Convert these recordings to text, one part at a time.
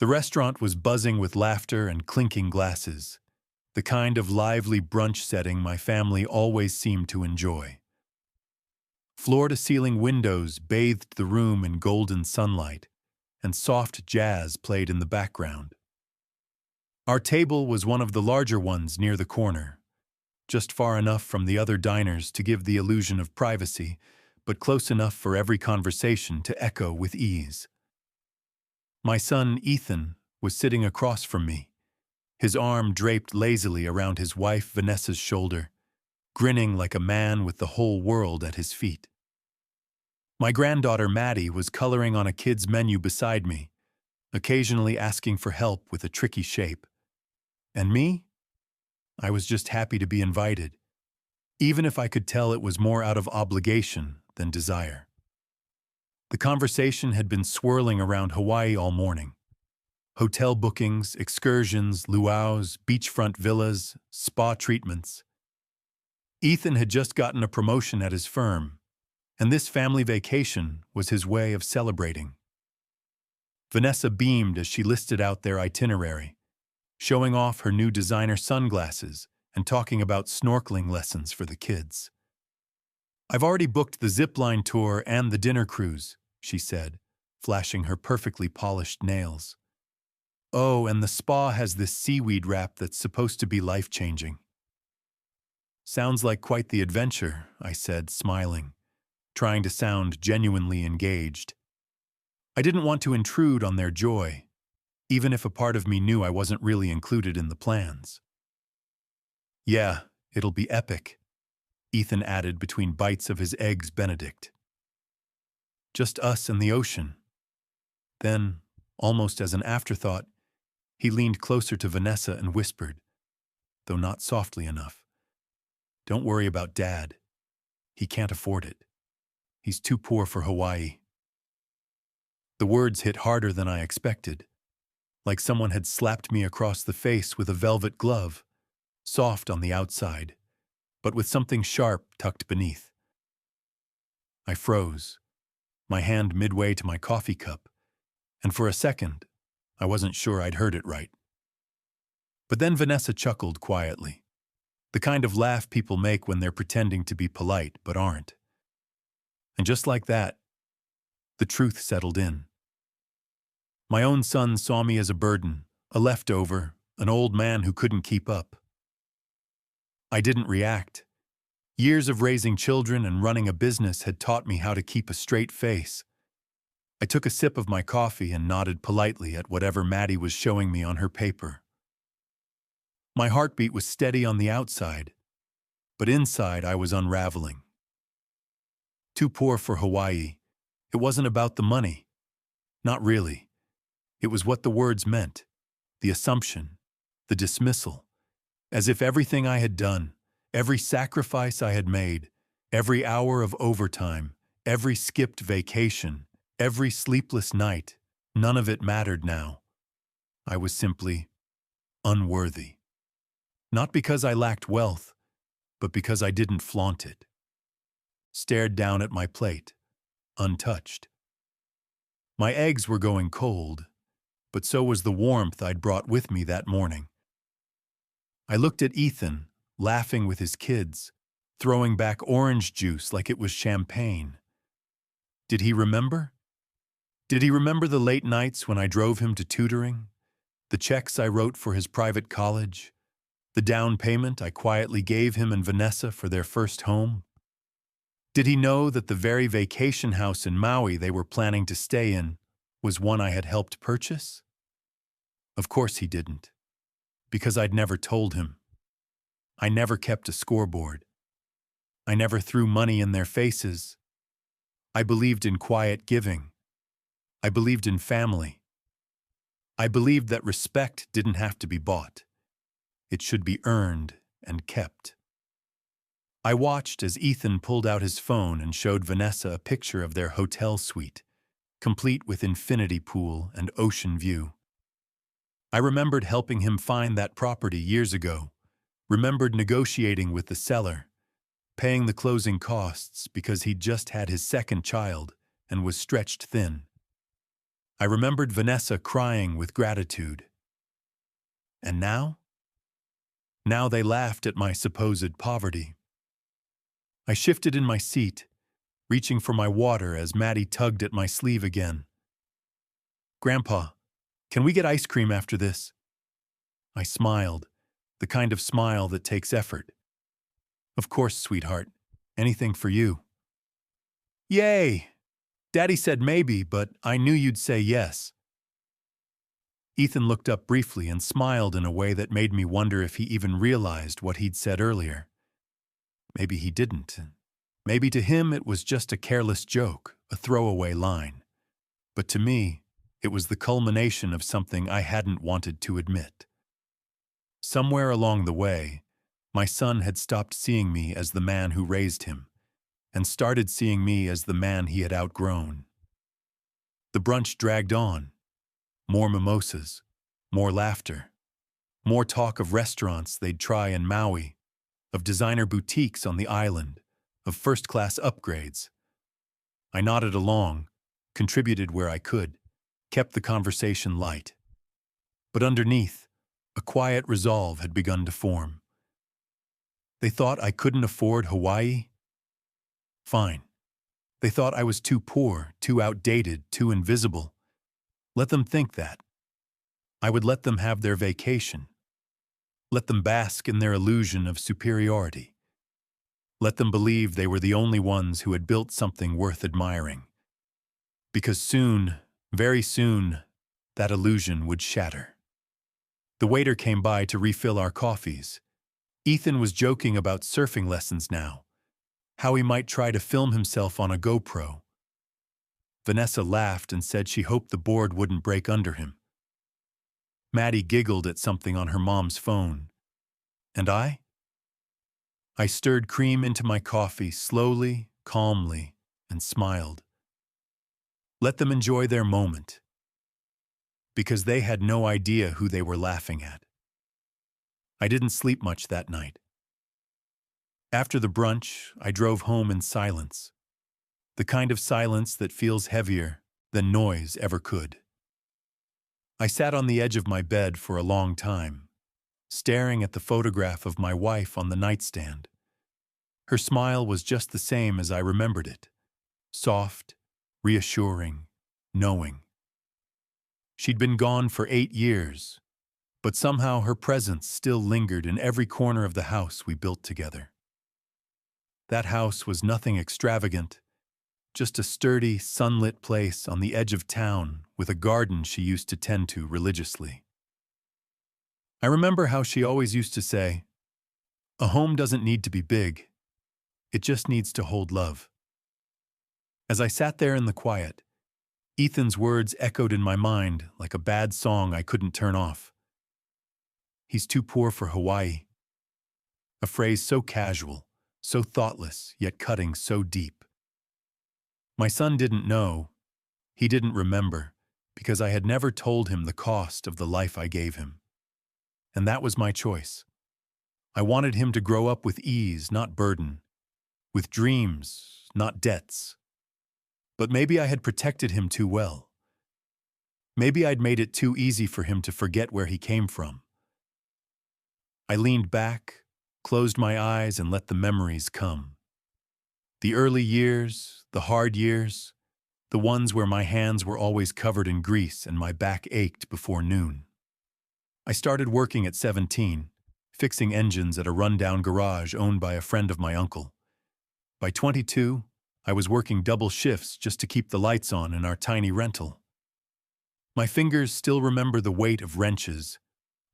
The restaurant was buzzing with laughter and clinking glasses, the kind of lively brunch setting my family always seemed to enjoy. Floor-to-ceiling windows bathed the room in golden sunlight, and soft jazz played in the background. Our table was one of the larger ones near the corner, just far enough from the other diners to give the illusion of privacy, but close enough for every conversation to echo with ease. My son, Ethan, was sitting across from me, his arm draped lazily around his wife Vanessa's shoulder, grinning like a man with the whole world at his feet. My granddaughter Maddie was coloring on a kid's menu beside me, occasionally asking for help with a tricky shape. And me? I was just happy to be invited, even if I could tell it was more out of obligation than desire. The conversation had been swirling around Hawaii all morning. Hotel bookings, excursions, luau's, beachfront villas, spa treatments. Ethan had just gotten a promotion at his firm, and this family vacation was his way of celebrating. Vanessa beamed as she listed out their itinerary, showing off her new designer sunglasses and talking about snorkeling lessons for the kids. "I've already booked the zipline tour and the dinner cruise," she said, flashing her perfectly polished nails. "Oh, and the spa has this seaweed wrap that's supposed to be life-changing." "Sounds like quite the adventure," I said, smiling, trying to sound genuinely engaged. I didn't want to intrude on their joy, even if a part of me knew I wasn't really included in the plans. "Yeah, it'll be epic," Ethan added between bites of his Eggs Benedict. "Just us and the ocean." Then, almost as an afterthought, he leaned closer to Vanessa and whispered, though not softly enough, "Don't worry about Dad. He can't afford it. He's too poor for Hawaii." The words hit harder than I expected, like someone had slapped me across the face with a velvet glove, soft on the outside, but with something sharp tucked beneath. I froze, my hand midway to my coffee cup, and for a second, I wasn't sure I'd heard it right. But then Vanessa chuckled quietly, the kind of laugh people make when they're pretending to be polite but aren't. And just like that, the truth settled in. My own son saw me as a burden, a leftover, an old man who couldn't keep up. I didn't react. Years of raising children and running a business had taught me how to keep a straight face. I took a sip of my coffee and nodded politely at whatever Maddie was showing me on her paper. My heartbeat was steady on the outside, but inside I was unraveling. Too poor for Hawaii. It wasn't about the money. Not really. It was what the words meant, the assumption, the dismissal, as if everything I had done, every sacrifice I had made, every hour of overtime, every skipped vacation, every sleepless night, none of it mattered now. I was simply unworthy. Not because I lacked wealth, but because I didn't flaunt it. Stared down at my plate, untouched. My eggs were going cold, but so was the warmth I'd brought with me that morning. I looked at Ethan, laughing with his kids, throwing back orange juice like it was champagne. Did he remember? Did he remember the late nights when I drove him to tutoring, the checks I wrote for his private college, the down payment I quietly gave him and Vanessa for their first home? Did he know that the very vacation house in Maui they were planning to stay in was one I had helped purchase? Of course he didn't, because I'd never told him. I never kept a scoreboard. I never threw money in their faces. I believed in quiet giving. I believed in family. I believed that respect didn't have to be bought. It should be earned and kept. I watched as Ethan pulled out his phone and showed Vanessa a picture of their hotel suite, complete with infinity pool and ocean view. I remembered helping him find that property years ago, remembered negotiating with the seller, paying the closing costs because he'd just had his second child and was stretched thin. I remembered Vanessa crying with gratitude. And now? Now they laughed at my supposed poverty. I shifted in my seat, reaching for my water as Maddie tugged at my sleeve again. "Grandpa, can we get ice cream after this?" I smiled, the kind of smile that takes effort. "Of course, sweetheart. Anything for you." "Yay! Daddy said maybe, but I knew you'd say yes." Ethan looked up briefly and smiled in a way that made me wonder if he even realized what he'd said earlier. Maybe he didn't. Maybe to him it was just a careless joke, a throwaway line. But to me, it was the culmination of something I hadn't wanted to admit. Somewhere along the way, my son had stopped seeing me as the man who raised him, and started seeing me as the man he had outgrown. The brunch dragged on. More mimosas, more laughter, more talk of restaurants they'd try in Maui, of designer boutiques on the island, of first-class upgrades. I nodded along, contributed where I could, kept the conversation light. But underneath, a quiet resolve had begun to form. They thought I couldn't afford Hawaii? Fine. They thought I was too poor, too outdated, too invisible. Let them think that. I would let them have their vacation. Let them bask in their illusion of superiority. Let them believe they were the only ones who had built something worth admiring. Because soon, very soon, that illusion would shatter. The waiter came by to refill our coffees. Ethan was joking about surfing lessons now, how he might try to film himself on a GoPro. Vanessa laughed and said she hoped the board wouldn't break under him. Maddie giggled at something on her mom's phone. And I stirred cream into my coffee slowly, calmly, and smiled. Let them enjoy their moment, because they had no idea who they were laughing at. I didn't sleep much that night. After the brunch, I drove home in silence, the kind of silence that feels heavier than noise ever could. I sat on the edge of my bed for a long time, staring at the photograph of my wife on the nightstand. Her smile was just the same as I remembered it, soft, reassuring, knowing. She'd been gone for 8 years, but somehow her presence still lingered in every corner of the house we built together. That house was nothing extravagant, just a sturdy, sunlit place on the edge of town with a garden she used to tend to religiously. I remember how she always used to say, "A home doesn't need to be big. It just needs to hold love." As I sat there in the quiet, Ethan's words echoed in my mind like a bad song I couldn't turn off. "He's too poor for Hawaii." A phrase so casual, so thoughtless, yet cutting so deep. My son didn't know. He didn't remember, because I had never told him the cost of the life I gave him. And that was my choice. I wanted him to grow up with ease, not burden, with dreams, not debts. But maybe I had protected him too well. Maybe I'd made it too easy for him to forget where he came from. I leaned back, closed my eyes, and let the memories come. The early years, the hard years, the ones where my hands were always covered in grease and my back ached before noon. I started working at 17, fixing engines at a rundown garage owned by a friend of my uncle. By 22, I was working double shifts just to keep the lights on in our tiny rental. My fingers still remember the weight of wrenches,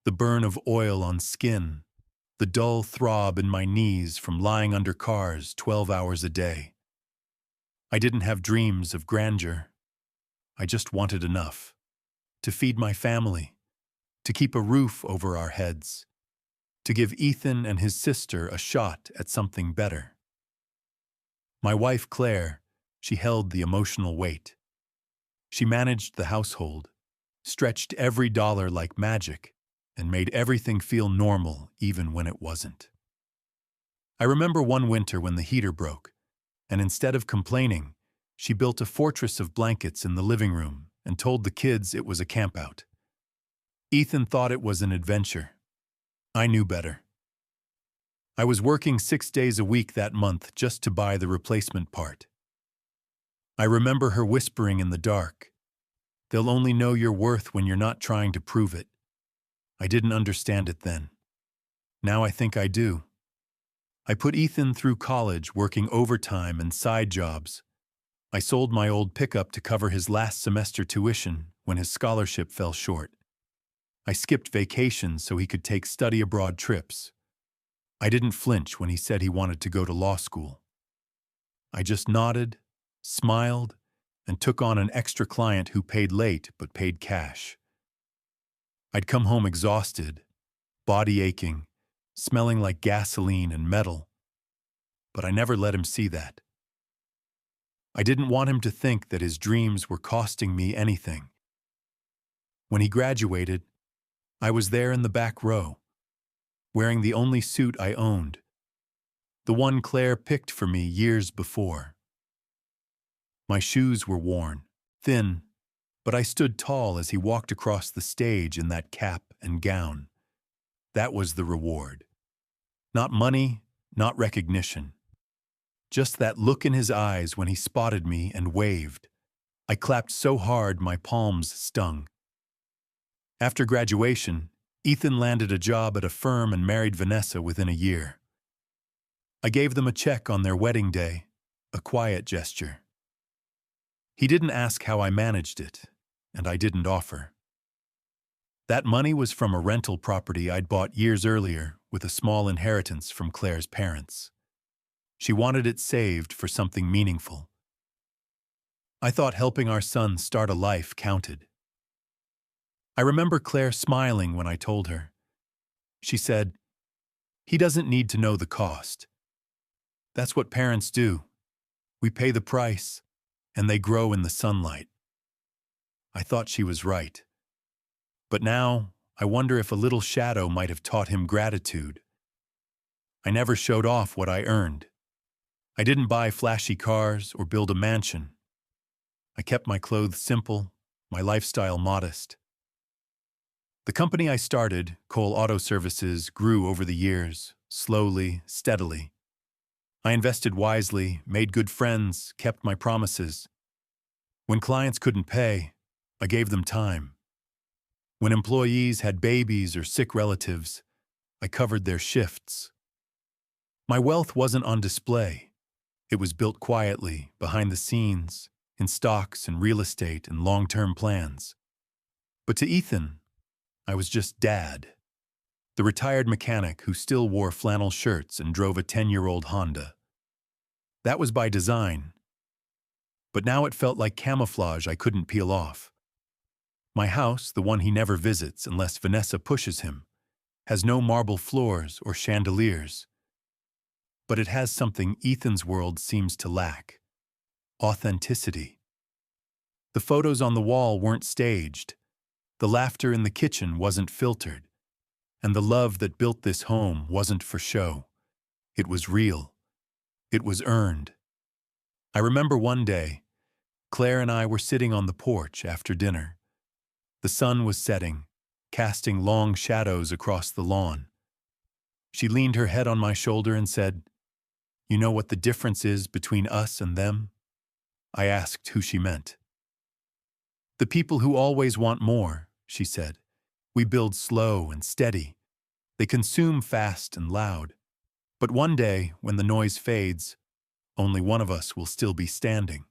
the burn of oil on skin, the dull throb in my knees from lying under cars 12 hours a day. I didn't have dreams of grandeur. I just wanted enough to feed my family, to keep a roof over our heads, to give Ethan and his sister a shot at something better. My wife, Claire, she held the emotional weight. She managed the household, stretched every dollar like magic, and made everything feel normal even when it wasn't. I remember one winter when the heater broke, and instead of complaining, she built a fortress of blankets in the living room and told the kids it was a campout. Ethan thought it was an adventure. I knew better. I was working 6 days a week that month just to buy the replacement part. I remember her whispering in the dark, "They'll only know your worth when you're not trying to prove it." I didn't understand it then. Now I think I do. I put Ethan through college working overtime and side jobs. I sold my old pickup to cover his last semester tuition when his scholarship fell short. I skipped vacations so he could take study abroad trips. I didn't flinch when he said he wanted to go to law school. I just nodded, smiled, and took on an extra client who paid late but paid cash. I'd come home exhausted, body aching, smelling like gasoline and metal, but I never let him see that. I didn't want him to think that his dreams were costing me anything. When he graduated, I was there in the back row, wearing the only suit I owned, the one Claire picked for me years before. My shoes were worn, thin, but I stood tall as he walked across the stage in that cap and gown. That was the reward. Not money, not recognition. Just that look in his eyes when he spotted me and waved. I clapped so hard my palms stung. After graduation, Ethan landed a job at a firm and married Vanessa within a year. I gave them a check on their wedding day, a quiet gesture. He didn't ask how I managed it, and I didn't offer. That money was from a rental property I'd bought years earlier with a small inheritance from Claire's parents. She wanted it saved for something meaningful. I thought helping our son start a life counted. I remember Claire smiling when I told her. She said, "He doesn't need to know the cost. That's what parents do. We pay the price, and they grow in the sunlight." I thought she was right. But now, I wonder if a little shadow might have taught him gratitude. I never showed off what I earned. I didn't buy flashy cars or build a mansion. I kept my clothes simple, my lifestyle modest. The company I started, Cole Auto Services, grew over the years, slowly, steadily. I invested wisely, made good friends, kept my promises. When clients couldn't pay, I gave them time. When employees had babies or sick relatives, I covered their shifts. My wealth wasn't on display. It was built quietly, behind the scenes, in stocks and real estate and long-term plans. But to Ethan, I was just Dad, the retired mechanic who still wore flannel shirts and drove a 10-year-old Honda. That was by design. But now it felt like camouflage I couldn't peel off. My house, the one he never visits unless Vanessa pushes him, has no marble floors or chandeliers. But it has something Ethan's world seems to lack: authenticity. The photos on the wall weren't staged. The laughter in the kitchen wasn't filtered. And the love that built this home wasn't for show. It was real. It was earned. I remember one day, Claire and I were sitting on the porch after dinner. The sun was setting, casting long shadows across the lawn. She leaned her head on my shoulder and said, "You know what the difference is between us and them?" I asked who she meant. "The people who always want more," she said. "We build slow and steady. They consume fast and loud. But one day, when the noise fades, only one of us will still be standing."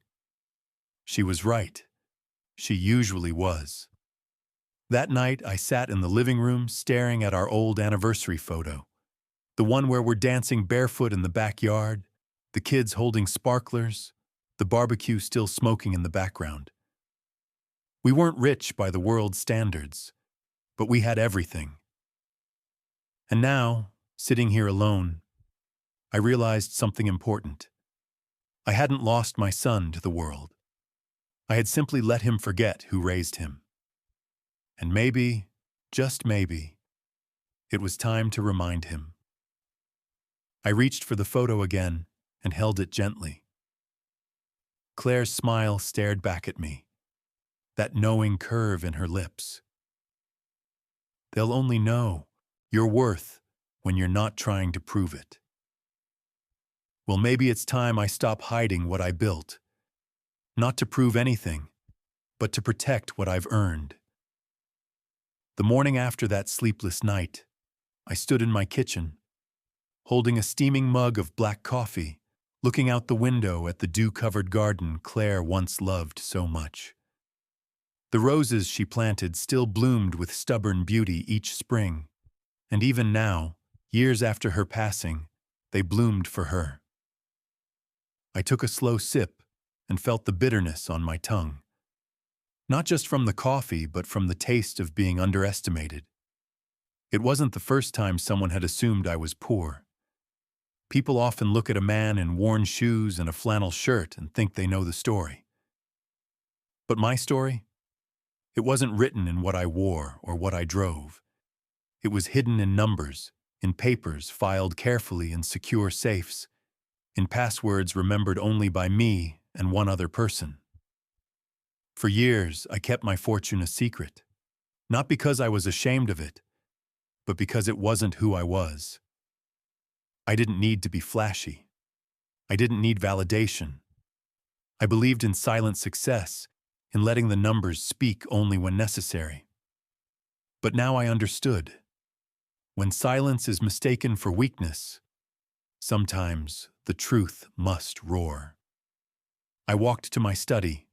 She was right. She usually was. That night, I sat in the living room staring at our old anniversary photo, the one where we're dancing barefoot in the backyard, the kids holding sparklers, the barbecue still smoking in the background. We weren't rich by the world's standards, but we had everything. And now, sitting here alone, I realized something important. I hadn't lost my son to the world. I had simply let him forget who raised him. And maybe, just maybe, it was time to remind him. I reached for the photo again and held it gently. Claire's smile stared back at me. that knowing curve in her lips. They'll only know your worth when you're not trying to prove it. Well, maybe it's time I stop hiding what I built, not to prove anything, but to protect what I've earned. The morning after that sleepless night, I stood in my kitchen, holding a steaming mug of black coffee, looking out the window at the dew-covered garden Claire once loved so much. The roses she planted still bloomed with stubborn beauty each spring, and even now, years after her passing, they bloomed for her. I took a slow sip and felt the bitterness on my tongue. Not just from the coffee, but from the taste of being underestimated. It wasn't the first time someone had assumed I was poor. People often look at a man in worn shoes and a flannel shirt and think they know the story. But my story? It wasn't written in what I wore or what I drove. It was hidden in numbers, in papers filed carefully in secure safes, in passwords remembered only by me and one other person. For years, I kept my fortune a secret, not because I was ashamed of it, but because it wasn't who I was. I didn't need to be flashy. I didn't need validation. I believed in silent success, in letting the numbers speak only when necessary. But now I understood. When silence is mistaken for weakness, sometimes the truth must roar. I walked to my study,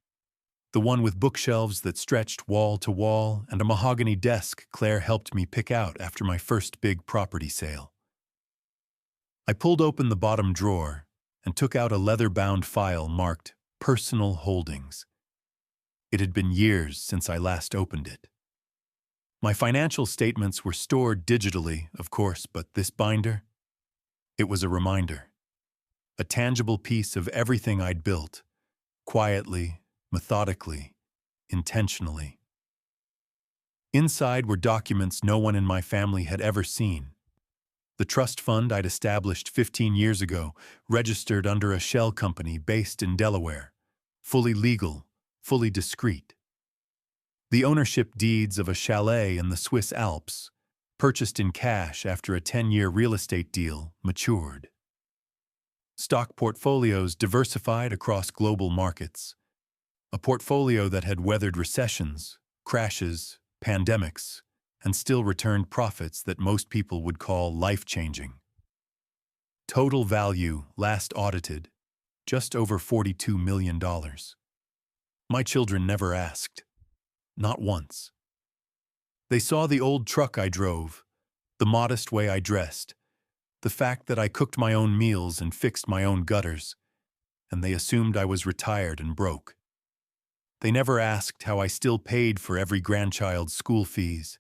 the one with bookshelves that stretched wall to wall and a mahogany desk Claire helped me pick out after my first big property sale. I pulled open the bottom drawer and took out a leather-bound file marked Personal Holdings. It had been years since I last opened it. My financial statements were stored digitally, of course, but this binder? It was a reminder. A tangible piece of everything I'd built, quietly, methodically, intentionally. Inside were documents no one in my family had ever seen. The trust fund I'd established 15 years ago, registered under a shell company based in Delaware, fully legal, fully discreet. The ownership deeds of a chalet in the Swiss Alps, purchased in cash after a 10-year real estate deal, matured. Stock portfolios diversified across global markets. A portfolio that had weathered recessions, crashes, pandemics, and still returned profits that most people would call life-changing. Total value, last audited, just over $42 million. My children never asked. Not once. They saw the old truck I drove, the modest way I dressed, the fact that I cooked my own meals and fixed my own gutters, and they assumed I was retired and broke. They never asked how I still paid for every grandchild's school fees,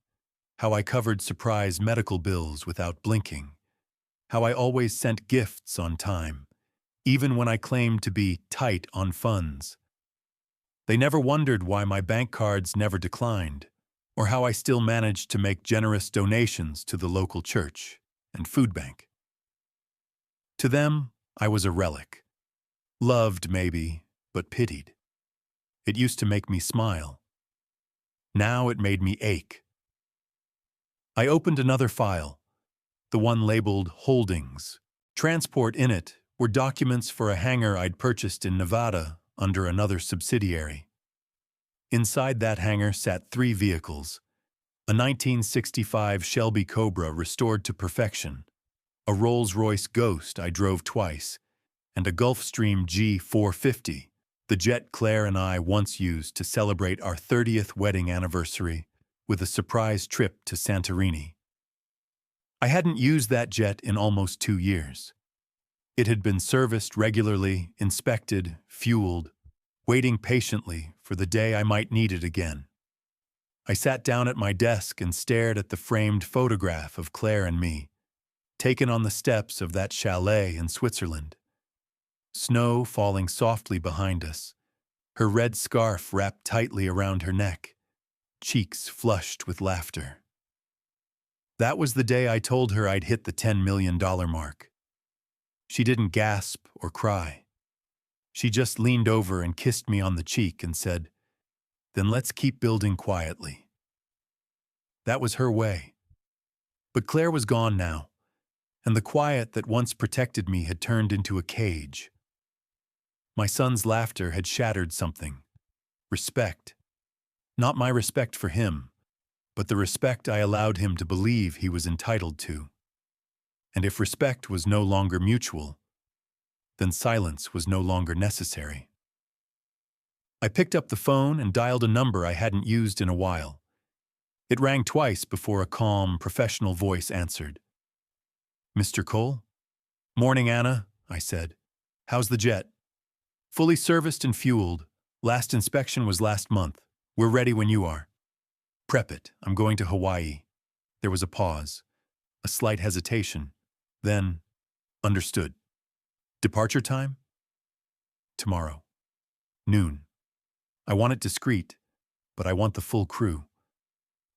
how I covered surprise medical bills without blinking, how I always sent gifts on time, even when I claimed to be tight on funds. They never wondered why my bank cards never declined, or how I still managed to make generous donations to the local church and food bank. To them, I was a relic. Loved, maybe, but pitied. It used to make me smile. Now it made me ache. I opened another file, the one labeled Holdings. Transport in it were documents for a hangar I'd purchased in Nevada under another subsidiary. Inside that hangar sat 3 vehicles: a 1965 Shelby Cobra restored to perfection, a Rolls-Royce Ghost I drove twice, and a Gulfstream G450, the jet Claire and I once used to celebrate our 30th wedding anniversary with a surprise trip to Santorini. I hadn't used that jet in almost 2 years. It had been serviced regularly, inspected, fueled, waiting patiently for the day I might need it again. I sat down at my desk and stared at the framed photograph of Claire and me, taken on the steps of that chalet in Switzerland. Snow falling softly behind us, her red scarf wrapped tightly around her neck, cheeks flushed with laughter. That was the day I told her I'd hit the $10 million mark. She didn't gasp or cry. She just leaned over and kissed me on the cheek and said, Then let's keep building quietly. That was her way. But Claire was gone now, and the quiet that once protected me had turned into a cage. My son's laughter had shattered something. Respect. Not my respect for him, but the respect I allowed him to believe he was entitled to. And if respect was no longer mutual, then silence was no longer necessary. I picked up the phone and dialed a number I hadn't used in a while. It rang twice before a calm, professional voice answered. "Mr. Cole?" "Morning, Anna," I said. "How's the jet?" "Fully serviced and fueled. Last inspection was last month. We're ready when you are." "Prep it. I'm going to Hawaii." There was a pause, a slight hesitation. Then, "Understood. Departure time?" "Tomorrow. Noon. I want it discreet, but I want the full crew.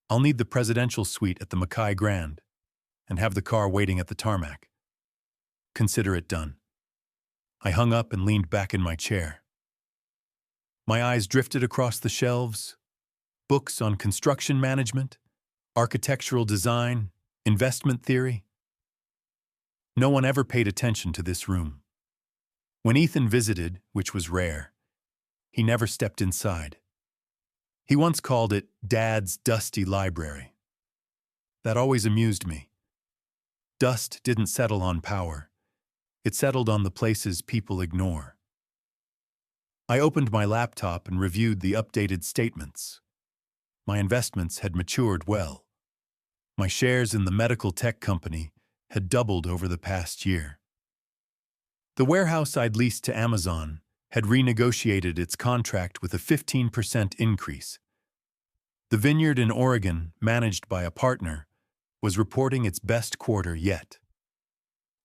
I'll need the presidential suite at the Mackay Grand, and have the car waiting at the tarmac." "Consider it done." I hung up and leaned back in my chair. My eyes drifted across the shelves. Books on construction management, architectural design, investment theory. No one ever paid attention to this room. When Ethan visited, which was rare, he never stepped inside. He once called it Dad's dusty library. That always amused me. Dust didn't settle on power. It settled on the places people ignore. I opened my laptop and reviewed the updated statements. My investments had matured well. My shares in the medical tech company had doubled over the past year. The warehouse I'd leased to Amazon had renegotiated its contract with a 15% increase. The vineyard in Oregon, managed by a partner, was reporting its best quarter yet.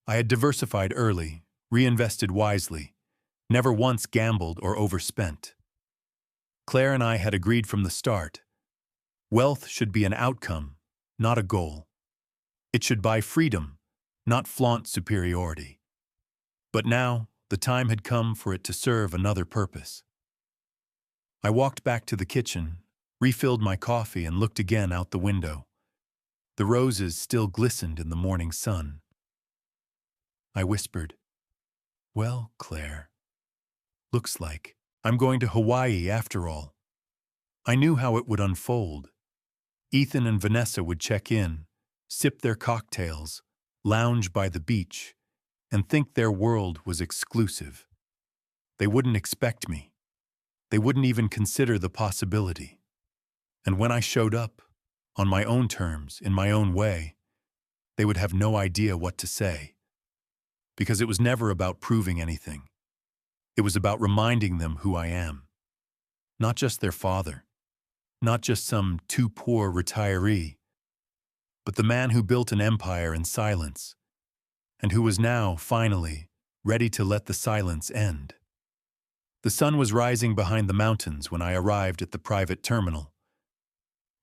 I had diversified early, reinvested wisely, never once gambled or overspent. Claire and I had agreed from the start. Wealth should be an outcome, not a goal. It should buy freedom, not flaunt superiority. But now, the time had come for it to serve another purpose. I walked back to the kitchen, refilled my coffee, and looked again out the window. The roses still glistened in the morning sun. I whispered, "Well, Claire, looks like I'm going to Hawaii after all." I knew how it would unfold. Ethan and Vanessa would check in, sip their cocktails, lounge by the beach, and think their world was exclusive. They wouldn't expect me. They wouldn't even consider the possibility. And when I showed up, on my own terms, in my own way, they would have no idea what to say. Because it was never about proving anything. It was about reminding them who I am. Not just their father. Not just some too-poor retiree. But the man who built an empire in silence, and who was now, finally, ready to let the silence end. The sun was rising behind the mountains when I arrived at the private terminal.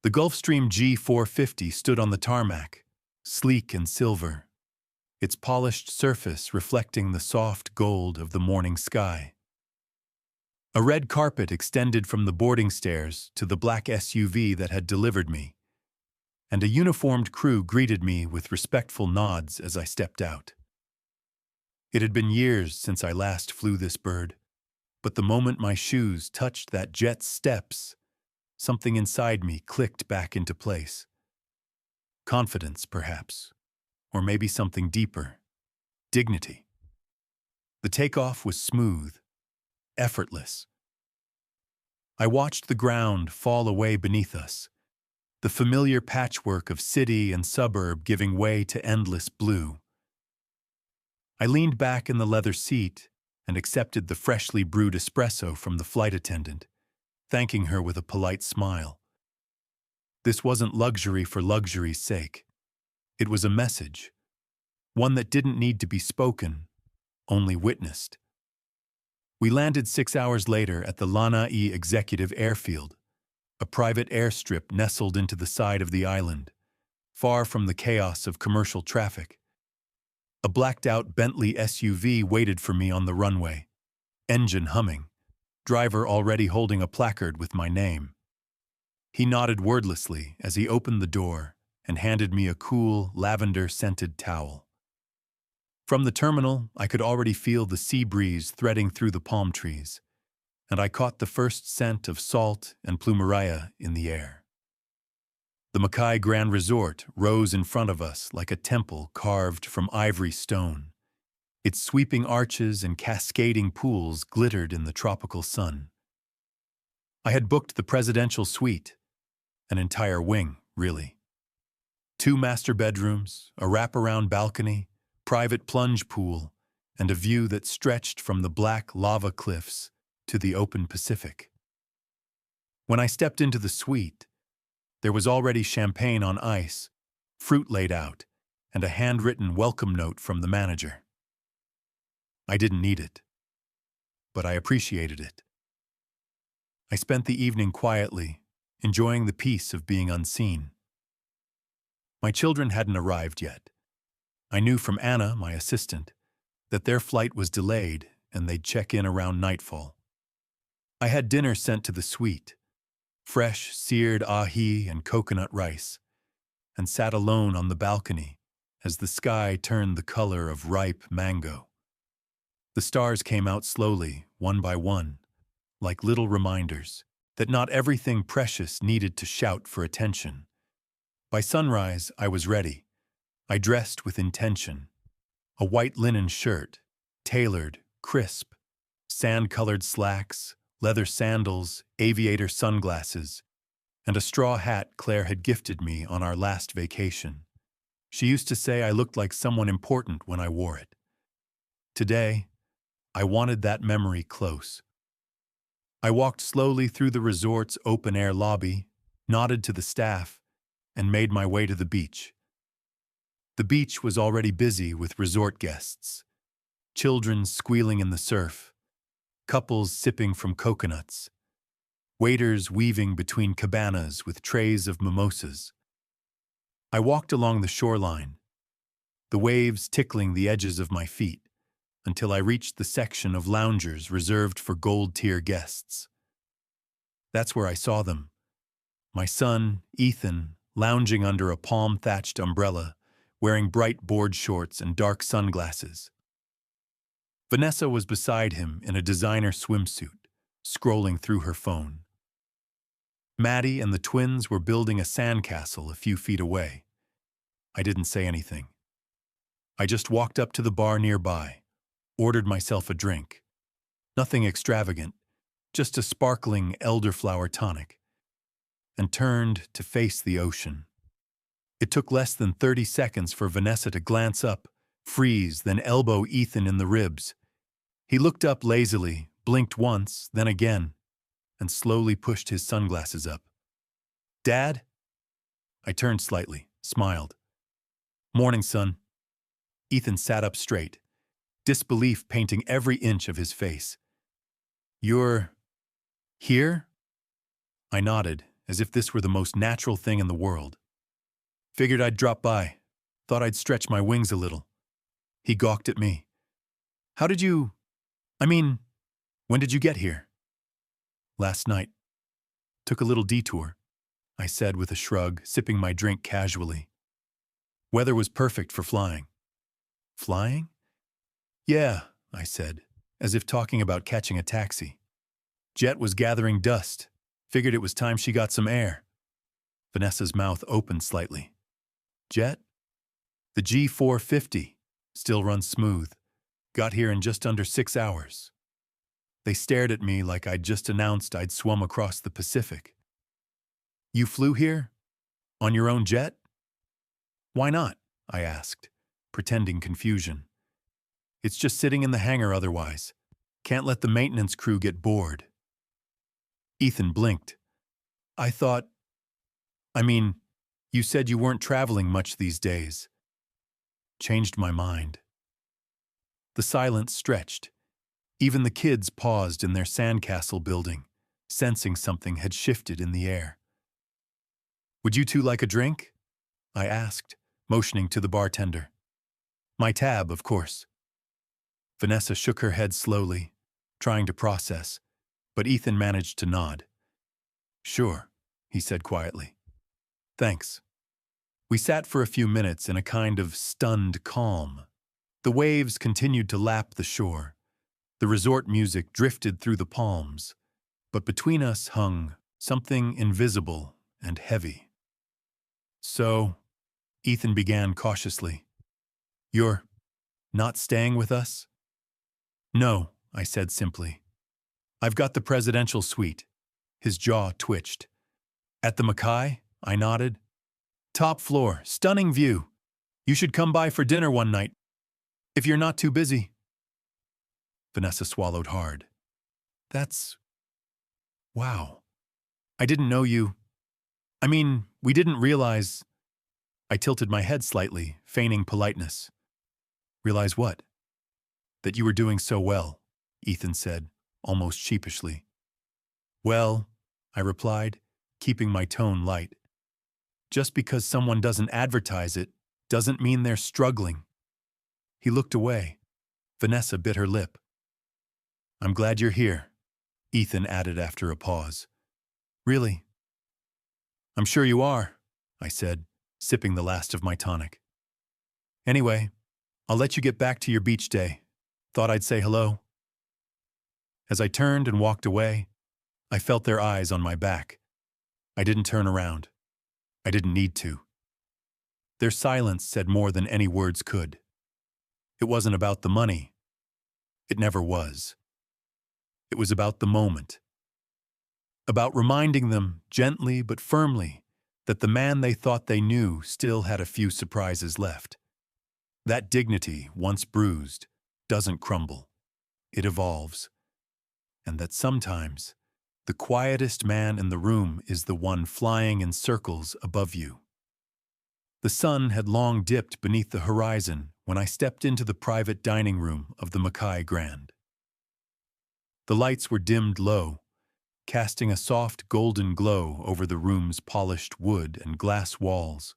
The Gulfstream G450 stood on the tarmac, sleek and silver, its polished surface reflecting the soft gold of the morning sky. A red carpet extended from the boarding stairs to the black SUV that had delivered me, and a uniformed crew greeted me with respectful nods as I stepped out. It had been years since I last flew this bird, but the moment my shoes touched that jet's steps, something inside me clicked back into place. Confidence, perhaps, or maybe something deeper. Dignity. The takeoff was smooth, effortless. I watched the ground fall away beneath us, the familiar patchwork of city and suburb giving way to endless blue. I leaned back in the leather seat and accepted the freshly brewed espresso from the flight attendant, thanking her with a polite smile. This wasn't luxury for luxury's sake. It was a message, one that didn't need to be spoken, only witnessed. We landed 6 hours later at the Lanai Executive Airfield, a private airstrip nestled into the side of the island, far from the chaos of commercial traffic. A blacked-out Bentley SUV waited for me on the runway, engine humming, driver already holding a placard with my name. He nodded wordlessly as he opened the door and handed me a cool, lavender-scented towel. From the terminal, I could already feel the sea breeze threading through the palm trees, and I caught the first scent of salt and plumeria in the air. The Mackay Grand Resort rose in front of us like a temple carved from ivory stone. Its sweeping arches and cascading pools glittered in the tropical sun. I had booked the presidential suite, an entire wing, really. 2 master bedrooms, a wraparound balcony, private plunge pool, and a view that stretched from the black lava cliffs to the open Pacific. When I stepped into the suite, there was already champagne on ice, fruit laid out, and a handwritten welcome note from the manager. I didn't need it, but I appreciated it. I spent the evening quietly, enjoying the peace of being unseen. My children hadn't arrived yet. I knew from Anna, my assistant, that their flight was delayed and they'd check in around nightfall. I had dinner sent to the suite, fresh seared ahi and coconut rice, and sat alone on the balcony as the sky turned the color of ripe mango. The stars came out slowly, one by one, like little reminders that not everything precious needed to shout for attention. By sunrise, I was ready. I dressed with intention. A white linen shirt, tailored, crisp, sand-colored slacks, leather sandals, aviator sunglasses, and a straw hat Claire had gifted me on our last vacation. She used to say I looked like someone important when I wore it. Today, I wanted that memory close. I walked slowly through the resort's open-air lobby, nodded to the staff, and made my way to the beach. The beach was already busy with resort guests, children squealing in the surf, couples sipping from coconuts, waiters weaving between cabanas with trays of mimosas. I walked along the shoreline, the waves tickling the edges of my feet, until I reached the section of loungers reserved for gold-tier guests. That's where I saw them. My son, Ethan, lounging under a palm-thatched umbrella, wearing bright board shorts and dark sunglasses. Vanessa was beside him in a designer swimsuit, scrolling through her phone. Maddie and the twins were building a sandcastle a few feet away. I didn't say anything. I just walked up to the bar nearby, ordered myself a drink. Nothing extravagant, just a sparkling elderflower tonic, and turned to face the ocean. It took less than 30 seconds for Vanessa to glance up, freeze, then elbow Ethan in the ribs. He looked up lazily, blinked once, then again, and slowly pushed his sunglasses up. "Dad?" I turned slightly, smiled. "Morning, son." Ethan sat up straight, disbelief painting every inch of his face. "You're here?" I nodded, as if this were the most natural thing in the world. "Figured I'd drop by. Thought I'd stretch my wings a little." He gawked at me. When did you get here?" "Last night. Took a little detour," I said with a shrug, sipping my drink casually. Weather was perfect for flying. "Flying?" "Yeah," I said, as if talking about catching a taxi. "Jet was gathering dust. Figured it was time she got some air." Vanessa's mouth opened slightly. "Jet?" "The G450. Still runs smooth. Got here in just under 6 hours." They stared at me like I'd just announced I'd swum across the Pacific. "You flew here? On your own jet?" "Why not?" I asked, pretending confusion. "It's just sitting in the hangar otherwise. Can't let the maintenance crew get bored." Ethan blinked. "I thought... you said you weren't traveling much these days." Changed my mind. The silence stretched. Even the kids paused in their sandcastle building, sensing something had shifted in the air. "Would you two like a drink?" I asked, motioning to the bartender. "My tab, of course." Vanessa shook her head slowly, trying to process, but Ethan managed to nod. "Sure." he said quietly. Thanks. We sat for a few minutes in a kind of stunned calm. The waves continued to lap the shore. The resort music drifted through the palms, but between us hung something invisible and heavy. So, Ethan began cautiously, "You're not staying with us?" "No," I said simply. "I've got the presidential suite." His jaw twitched. "At the Mackay?" I nodded. "Top floor, stunning view. You should come by for dinner one night, if you're not too busy." Vanessa swallowed hard. Wow. I didn't know you. We didn't realize. I tilted my head slightly, feigning politeness. Realize what? That you were doing so well, Ethan said, almost sheepishly. Well, I replied, keeping my tone light. Just because someone doesn't advertise it doesn't mean they're struggling. He looked away. Vanessa bit her lip. "I'm glad you're here," Ethan added after a pause. "Really?" "I'm sure you are," I said, sipping the last of my tonic. "Anyway, I'll let you get back to your beach day. Thought I'd say hello." As I turned and walked away, I felt their eyes on my back. I didn't turn around. I didn't need to. Their silence said more than any words could. It wasn't about the money. It never was. It was about the moment. About reminding them, gently but firmly, that the man they thought they knew still had a few surprises left. That dignity, once bruised, doesn't crumble. It evolves. And that sometimes, the quietest man in the room is the one flying in circles above you. The sun had long dipped beneath the horizon when I stepped into the private dining room of the Mackay Grand. The lights were dimmed low, casting a soft golden glow over the room's polished wood and glass walls,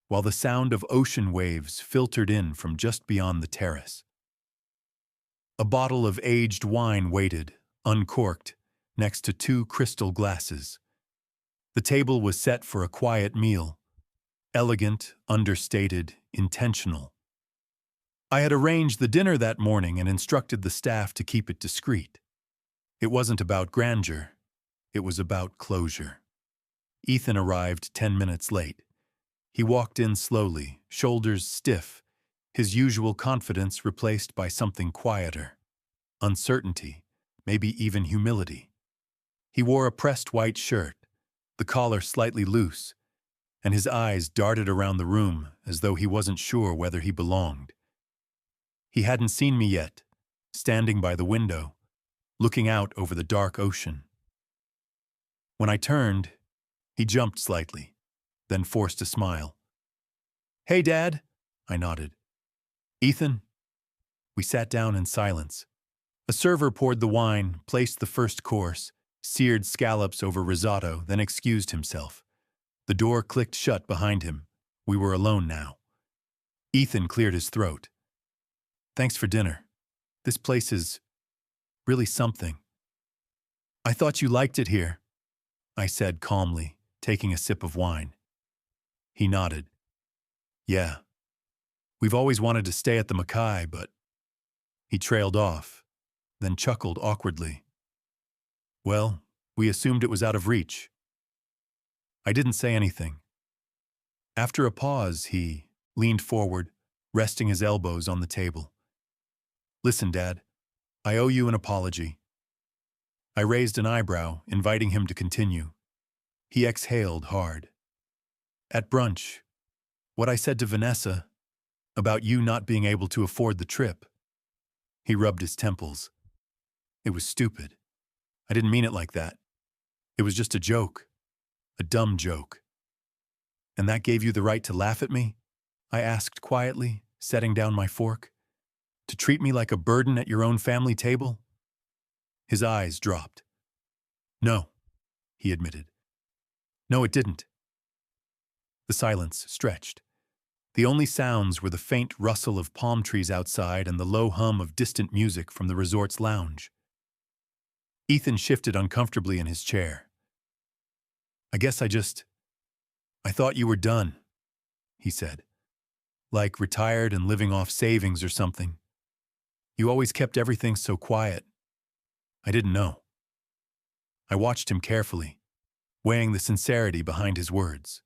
while the sound of ocean waves filtered in from just beyond the terrace. A bottle of aged wine waited, uncorked, next to 2 crystal glasses. The table was set for a quiet meal, elegant, understated, intentional. I had arranged the dinner that morning and instructed the staff to keep it discreet. It wasn't about grandeur. It was about closure. Ethan arrived 10 minutes late. He walked in slowly, shoulders stiff, his usual confidence replaced by something quieter. Uncertainty, maybe even humility. He wore a pressed white shirt, the collar slightly loose, and his eyes darted around the room as though he wasn't sure whether he belonged. He hadn't seen me yet, standing by the window, looking out over the dark ocean. When I turned, he jumped slightly, then forced a smile. "Hey, Dad," I nodded. "Ethan?" We sat down in silence. A server poured the wine, placed the first course, seared scallops over risotto, then excused himself. The door clicked shut behind him. We were alone now. Ethan cleared his throat. "Thanks for dinner. This place is really something." "I thought you liked it here," I said calmly, taking a sip of wine. He nodded. "Yeah. We've always wanted to stay at the Mackay, but..." He trailed off, then chuckled awkwardly. "Well, we assumed it was out of reach." I didn't say anything. After a pause, he leaned forward, resting his elbows on the table. "Listen, Dad, I owe you an apology." I raised an eyebrow, inviting him to continue. He exhaled hard. "At brunch, what I said to Vanessa about you not being able to afford the trip." He rubbed his temples. "It was stupid. I didn't mean it like that. It was just a joke. A dumb joke." "And that gave you the right to laugh at me?" I asked quietly, setting down my fork. "To treat me like a burden at your own family table?" His eyes dropped. "No," he admitted. "No, it didn't." The silence stretched. The only sounds were the faint rustle of palm trees outside and the low hum of distant music from the resort's lounge. Ethan shifted uncomfortably in his chair. I guess I thought you were done, he said. Like retired and living off savings or something. You always kept everything so quiet. I didn't know. I watched him carefully, weighing the sincerity behind his words.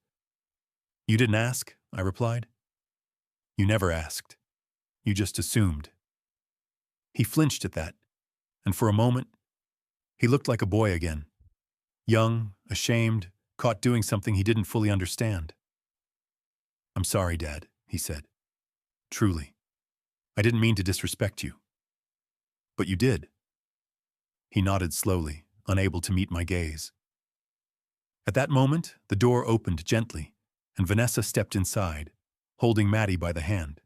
You didn't ask, I replied. You never asked. You just assumed. He flinched at that, and for a moment, he looked like a boy again. Young, ashamed, caught doing something he didn't fully understand. I'm sorry, Dad, he said. Truly. I didn't mean to disrespect you. But you did. He nodded slowly, unable to meet my gaze. At that moment, the door opened gently, and Vanessa stepped inside, holding Maddie by the hand.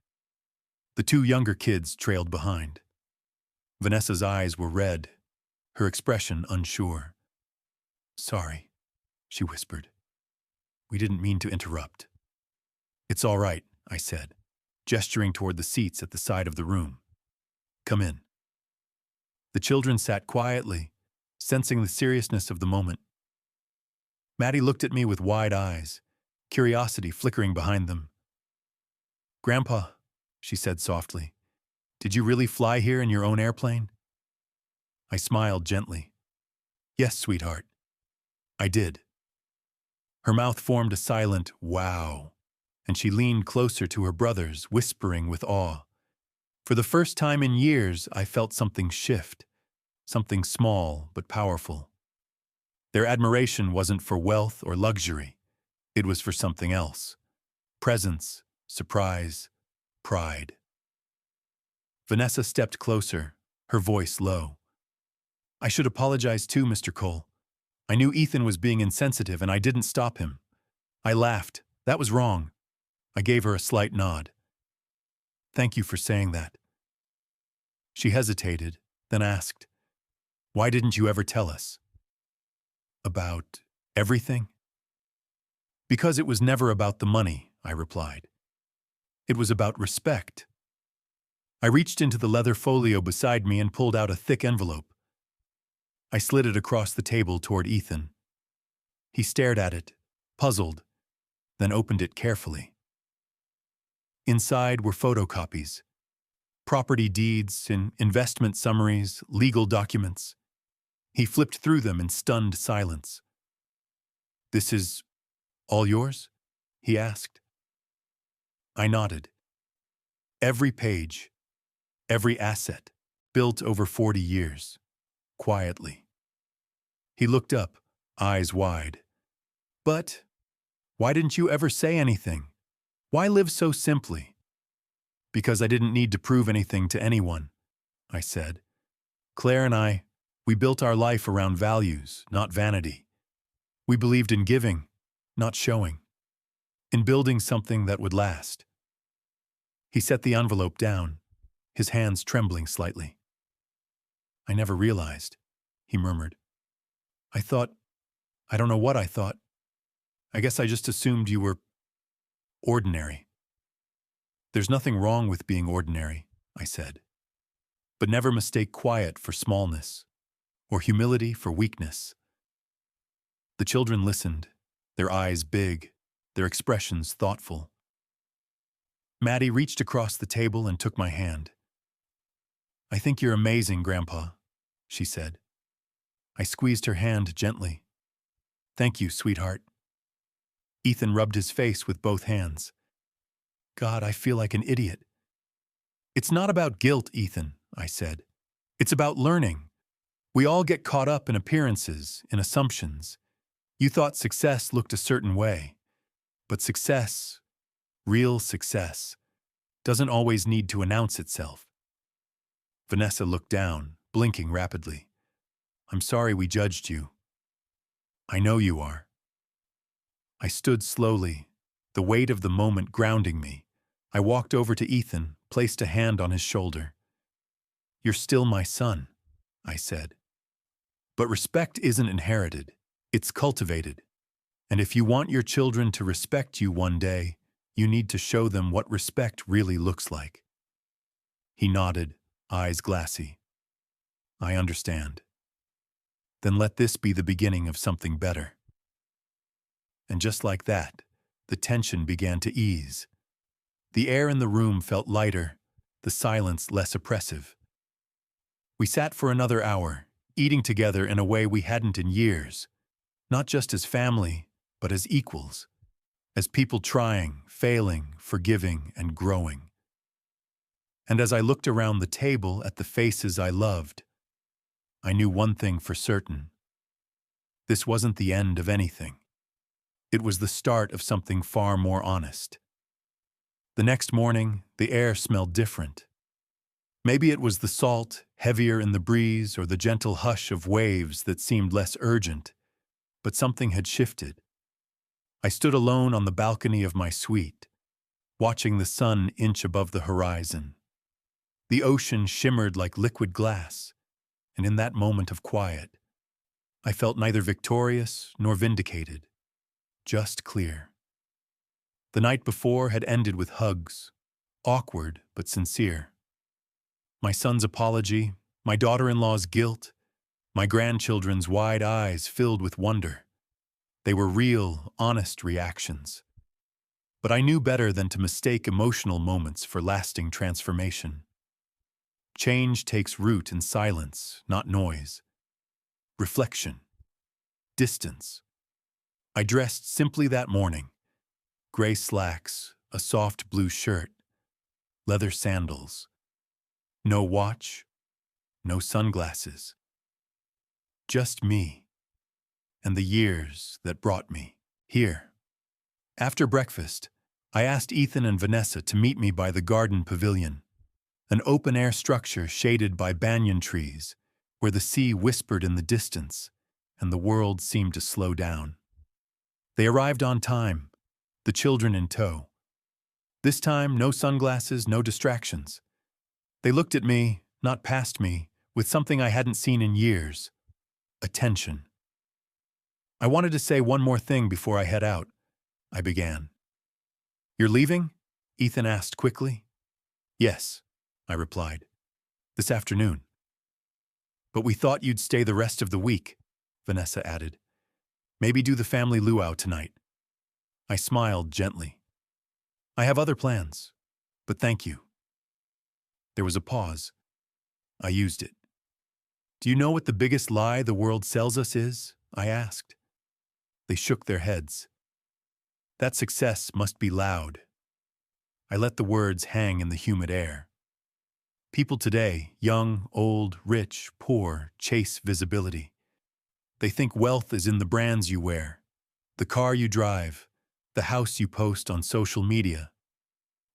The two younger kids trailed behind. Vanessa's eyes were red, her expression unsure. Sorry, she whispered. We didn't mean to interrupt. It's all right, I said, gesturing toward the seats at the side of the room. Come in. The children sat quietly, sensing the seriousness of the moment. Maddie looked at me with wide eyes, curiosity flickering behind them. Grandpa, she said softly, did you really fly here in your own airplane? I smiled gently. Yes, sweetheart. I did. Her mouth formed a silent wow, and she leaned closer to her brothers, whispering with awe. For the first time in years, I felt something shift, something small but powerful. Their admiration wasn't for wealth or luxury. It was for something else. Presence, surprise, pride. Vanessa stepped closer, her voice low. I should apologize too, Mr. Cole. I knew Ethan was being insensitive and I didn't stop him. I laughed. That was wrong. I gave her a slight nod. Thank you for saying that. She hesitated, then asked, why didn't you ever tell us? About everything? Because it was never about the money, I replied. It was about respect. I reached into the leather folio beside me and pulled out a thick envelope. I slid it across the table toward Ethan. He stared at it, puzzled, then opened it carefully. Inside were photocopies, property deeds and investment summaries, legal documents. He flipped through them in stunned silence. This is all yours? He asked. I nodded. Every page, every asset, built over 40 years, quietly. He looked up, eyes wide. But why didn't you ever say anything? Why live so simply? Because I didn't need to prove anything to anyone, I said. Claire and we built our life around values, not vanity. We believed in giving, not showing. In building something that would last. He set the envelope down, his hands trembling slightly. I never realized, he murmured. I don't know what I thought. I guess I just assumed you were ordinary. There's nothing wrong with being ordinary, I said. But never mistake quiet for smallness, or humility for weakness. The children listened, their eyes big, their expressions thoughtful. Maddie reached across the table and took my hand. I think you're amazing, Grandpa, she said. I squeezed her hand gently. Thank you, sweetheart. Ethan rubbed his face with both hands. God, I feel like an idiot. It's not about guilt, Ethan, I said. It's about learning. We all get caught up in appearances, in assumptions. You thought success looked a certain way. But success, real success, doesn't always need to announce itself. Vanessa looked down, blinking rapidly. I'm sorry we judged you. I know you are. I stood slowly, the weight of the moment grounding me. I walked over to Ethan, placed a hand on his shoulder. You're still my son, I said. But respect isn't inherited, it's cultivated. And if you want your children to respect you one day, you need to show them what respect really looks like. He nodded, eyes glassy. I understand. Then let this be the beginning of something better. And just like that, the tension began to ease. The air in the room felt lighter, the silence less oppressive. We sat for another hour, eating together in a way we hadn't in years, not just as family, but as equals, as people trying, failing, forgiving, and growing. And as I looked around the table at the faces I loved, I knew one thing for certain. This wasn't the end of anything. It was the start of something far more honest. The next morning, the air smelled different. Maybe it was the salt, heavier in the breeze, or the gentle hush of waves that seemed less urgent, but something had shifted. I stood alone on the balcony of my suite, watching the sun inch above the horizon. The ocean shimmered like liquid glass, and in that moment of quiet, I felt neither victorious nor vindicated, just clear. The night before had ended with hugs, awkward but sincere. My son's apology, my daughter-in-law's guilt, my grandchildren's wide eyes filled with wonder. They were real, honest reactions. But I knew better than to mistake emotional moments for lasting transformation. Change takes root in silence, not noise. Reflection. Distance. I dressed simply that morning. Gray slacks, a soft blue shirt, leather sandals. No watch, no sunglasses. Just me, and the years that brought me here. After breakfast, I asked Ethan and Vanessa to meet me by the garden pavilion, an open-air structure shaded by banyan trees, where the sea whispered in the distance and the world seemed to slow down. They arrived on time, the children in tow. This time, no sunglasses, no distractions. They looked at me, not past me, with something I hadn't seen in years: attention. I wanted to say one more thing before I head out, I began. You're leaving? Ethan asked quickly. Yes, I replied. This afternoon. But we thought you'd stay the rest of the week, Vanessa added. Maybe do the family luau tonight. I smiled gently. I have other plans, but thank you. There was a pause. I used it. Do you know what the biggest lie the world sells us is? I asked. They shook their heads. That success must be loud. I let the words hang in the humid air. People today, young, old, rich, poor, chase visibility. They think wealth is in the brands you wear, the car you drive, the house you post on social media.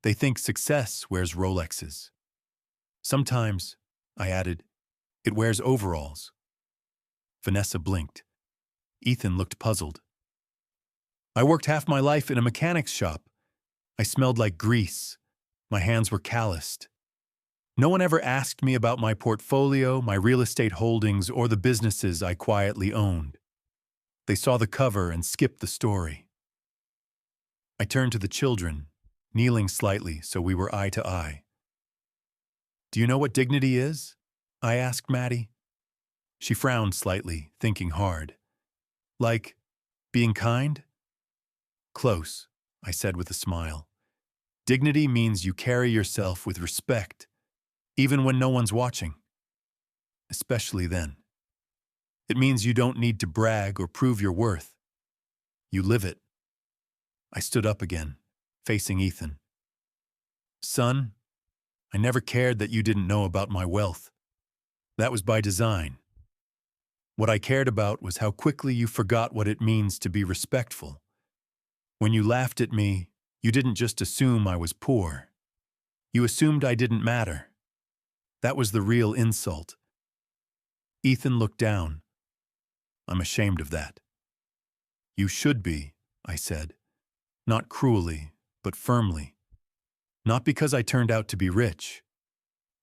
They think success wears Rolexes. Sometimes, I added, it wears overalls. Vanessa blinked. Ethan looked puzzled. I worked half my life in a mechanic's shop. I smelled like grease. My hands were calloused. No one ever asked me about my portfolio, my real estate holdings, or the businesses I quietly owned. They saw the cover and skipped the story. I turned to the children, kneeling slightly so we were eye to eye. Do you know what dignity is? I asked Maddie. She frowned slightly, thinking hard. Like being kind? Close, I said with a smile. Dignity means you carry yourself with respect, even when no one's watching. Especially then. It means you don't need to brag or prove your worth. You live it. I stood up again, facing Ethan. Son, I never cared that you didn't know about my wealth. That was by design. What I cared about was how quickly you forgot what it means to be respectful. When you laughed at me, you didn't just assume I was poor. You assumed I didn't matter. That was the real insult. Ethan looked down. I'm ashamed of that. You should be, I said, not cruelly, but firmly. Not because I turned out to be rich,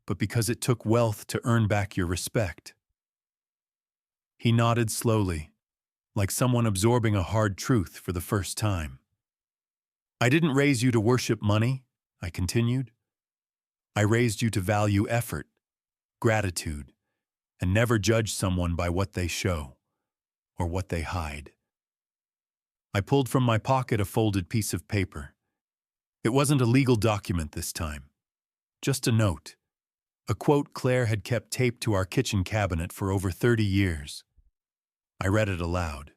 but because it took wealth to earn back your respect. He nodded slowly, like someone absorbing a hard truth for the first time. I didn't raise you to worship money, I continued. I raised you to value effort, gratitude, and never judge someone by what they show or what they hide. I pulled from my pocket a folded piece of paper. It wasn't a legal document this time, just a note. A quote Claire had kept taped to our kitchen cabinet for over 30 years. I read it aloud.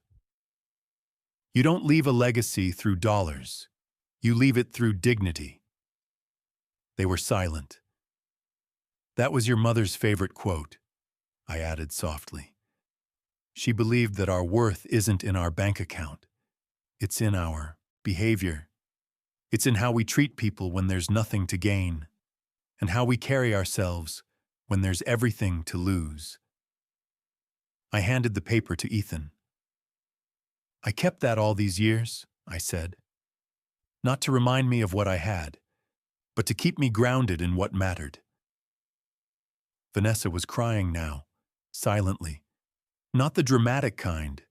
"You don't leave a legacy through dollars. You leave it through dignity." They were silent. "That was your mother's favorite quote," I added softly. "She believed that our worth isn't in our bank account. It's in our behavior. It's in how we treat people when there's nothing to gain, and how we carry ourselves when there's everything to lose." I handed the paper to Ethan. "I kept that all these years," I said. "Not to remind me of what I had, but to keep me grounded in what mattered." Vanessa was crying now, silently. Not the dramatic kind,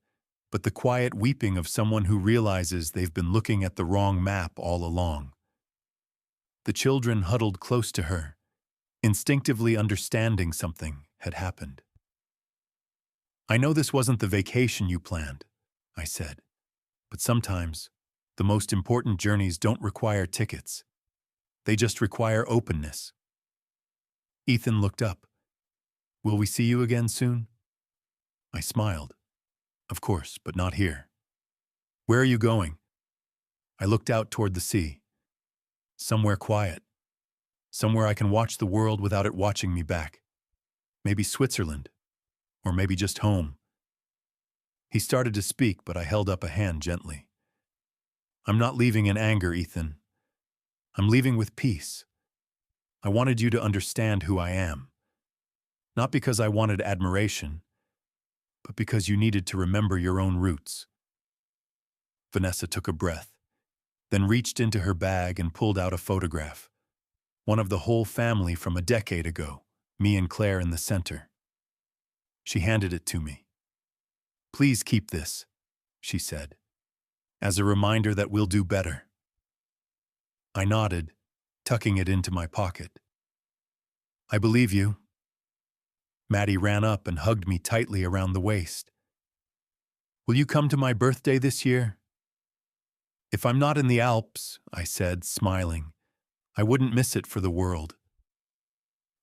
but the quiet weeping of someone who realizes they've been looking at the wrong map all along. The children huddled close to her, instinctively understanding something had happened. "I know this wasn't the vacation you planned," I said, "but sometimes the most important journeys don't require tickets. They just require openness." Ethan looked up. "Will we see you again soon?" I smiled. "Of course, but not here." "Where are you going?" I looked out toward the sea. "Somewhere quiet. Somewhere I can watch the world without it watching me back. Maybe Switzerland. Or maybe just home." He started to speak, but I held up a hand gently. "I'm not leaving in anger, Ethan. I'm leaving with peace. I wanted you to understand who I am. Not because I wanted admiration, but because you needed to remember your own roots." Vanessa took a breath, then reached into her bag and pulled out a photograph. One of the whole family from a decade ago, me and Claire in the center. She handed it to me. "Please keep this," she said, "as a reminder that we'll do better." I nodded, tucking it into my pocket. "I believe you." Maddie ran up and hugged me tightly around the waist. "Will you come to my birthday this year?" "If I'm not in the Alps," I said, smiling, "I wouldn't miss it for the world."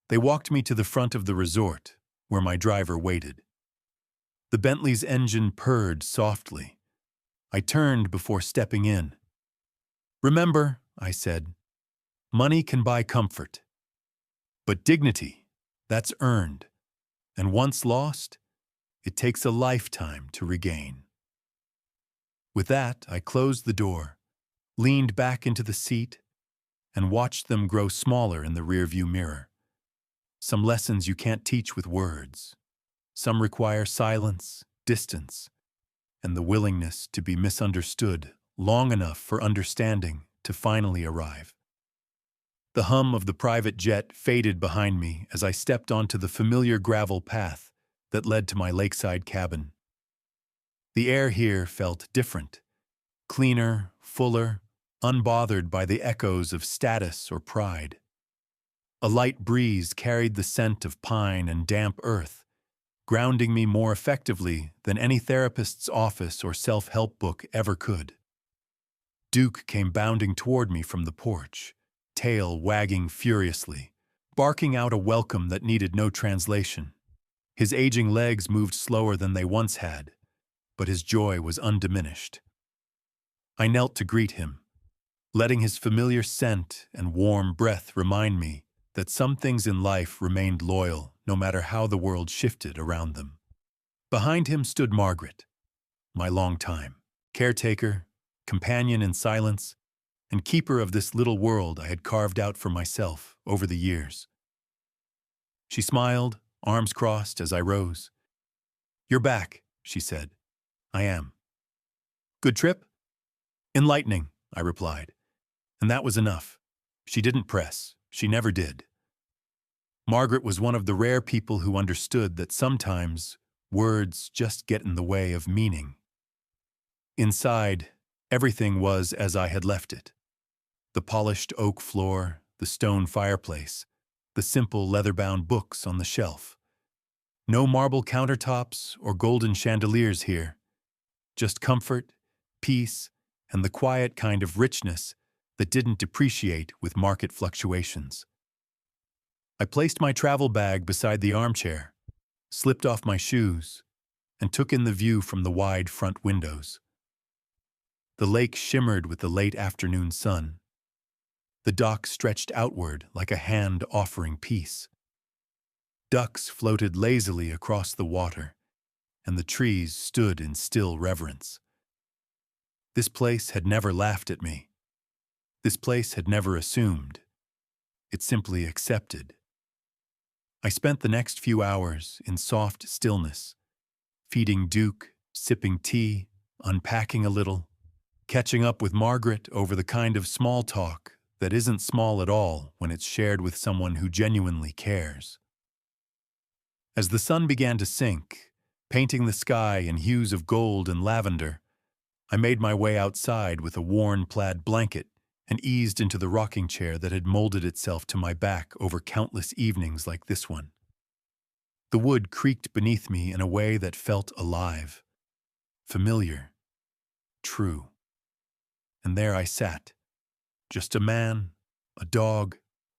They walked me to the front of the resort, where my driver waited. The Bentley's engine purred softly. I turned before stepping in. "Remember," I said, "money can buy comfort. But dignity, that's earned. And once lost, it takes a lifetime to regain." With that, I closed the door, leaned back into the seat, and watched them grow smaller in the rearview mirror. Some lessons you can't teach with words. Some require silence, distance, and the willingness to be misunderstood long enough for understanding to finally arrive. The hum of the private jet faded behind me as I stepped onto the familiar gravel path that led to my lakeside cabin. The air here felt different, cleaner, fuller, unbothered by the echoes of status or pride. A light breeze carried the scent of pine and damp earth, grounding me more effectively than any therapist's office or self-help book ever could. Duke came bounding toward me from the porch, tail wagging furiously, barking out a welcome that needed no translation. His aging legs moved slower than they once had, but his joy was undiminished. I knelt to greet him, letting his familiar scent and warm breath remind me that some things in life remained loyal no matter how the world shifted around them. Behind him stood Margaret, my longtime caretaker, companion in silence, and keeper of this little world I had carved out for myself over the years. She smiled, arms crossed, as I rose. "You're back," she said. "I am." "Good trip?" "Enlightening," I replied. And that was enough. She didn't press. She never did. Margaret was one of the rare people who understood that sometimes words just get in the way of meaning. Inside, everything was as I had left it. The polished oak floor, the stone fireplace, the simple leather-bound books on the shelf. No marble countertops or golden chandeliers here. Just comfort, peace, and the quiet kind of richness that didn't depreciate with market fluctuations. I placed my travel bag beside the armchair, slipped off my shoes, and took in the view from the wide front windows. The lake shimmered with the late afternoon sun. The dock stretched outward like a hand offering peace. Ducks floated lazily across the water, and the trees stood in still reverence. This place had never laughed at me. This place had never assumed. It simply accepted. I spent the next few hours in soft stillness, feeding Duke, sipping tea, unpacking a little, catching up with Margaret over the kind of small talk that isn't small at all when it's shared with someone who genuinely cares. As the sun began to sink, painting the sky in hues of gold and lavender, I made my way outside with a worn plaid blanket and eased into the rocking chair that had molded itself to my back over countless evenings like this one. The wood creaked beneath me in a way that felt alive, familiar, true. And there I sat, just a man, a dog,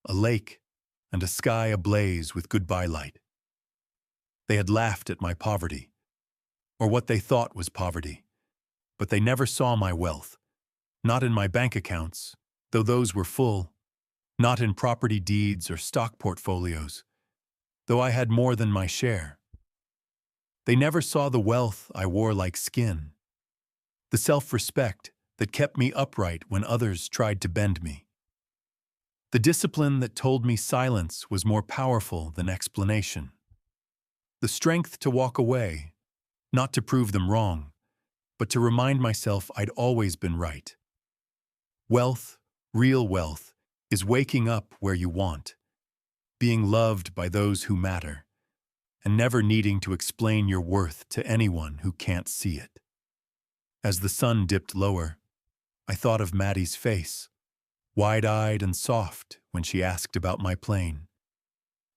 a lake, and a sky ablaze with goodbye light. They had laughed at my poverty, or what they thought was poverty, but they never saw my wealth, not in my bank accounts, though those were full, not in property deeds or stock portfolios, though I had more than my share. They never saw the wealth I wore like skin, the self-respect that kept me upright when others tried to bend me, the discipline that told me silence was more powerful than explanation, the strength to walk away, not to prove them wrong, but to remind myself I'd always been right. Wealth, real wealth, is waking up where you want, being loved by those who matter, and never needing to explain your worth to anyone who can't see it. As the sun dipped lower, I thought of Maddie's face, wide-eyed and soft when she asked about my plane.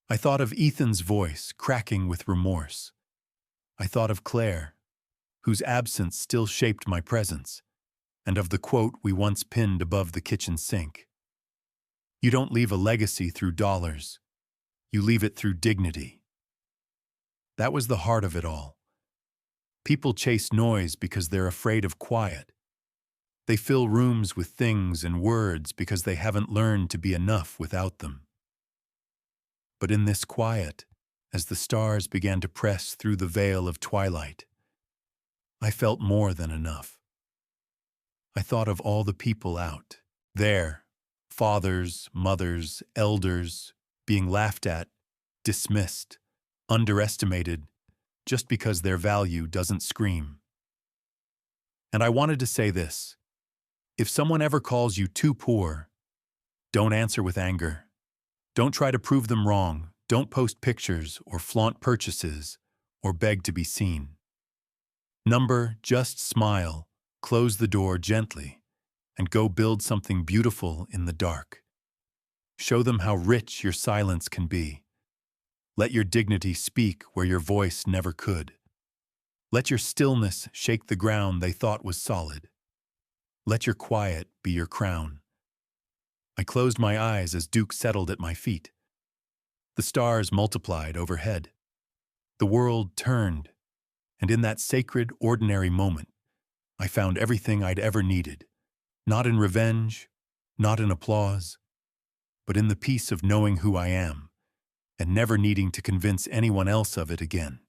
I thought of Ethan's voice cracking with remorse. I thought of Claire, whose absence still shaped my presence, and of the quote we once pinned above the kitchen sink. You don't leave a legacy through dollars. You leave it through dignity. That was the heart of it all. People chase noise because they're afraid of quiet. They fill rooms with things and words because they haven't learned to be enough without them. But in this quiet, as the stars began to press through the veil of twilight, I felt more than enough. I thought of all the people out there, fathers, mothers, elders, being laughed at, dismissed, underestimated, just because their value doesn't scream. And I wanted to say this: if someone ever calls you too poor, don't answer with anger. Don't try to prove them wrong. Don't post pictures or flaunt purchases or beg to be seen. Just smile, close the door gently, and go build something beautiful in the dark. Show them how rich your silence can be. Let your dignity speak where your voice never could. Let your stillness shake the ground they thought was solid. Let your quiet be your crown. I closed my eyes as Duke settled at my feet. The stars multiplied overhead. The world turned, and in that sacred, ordinary moment, I found everything I'd ever needed, not in revenge, not in applause, but in the peace of knowing who I am and never needing to convince anyone else of it again.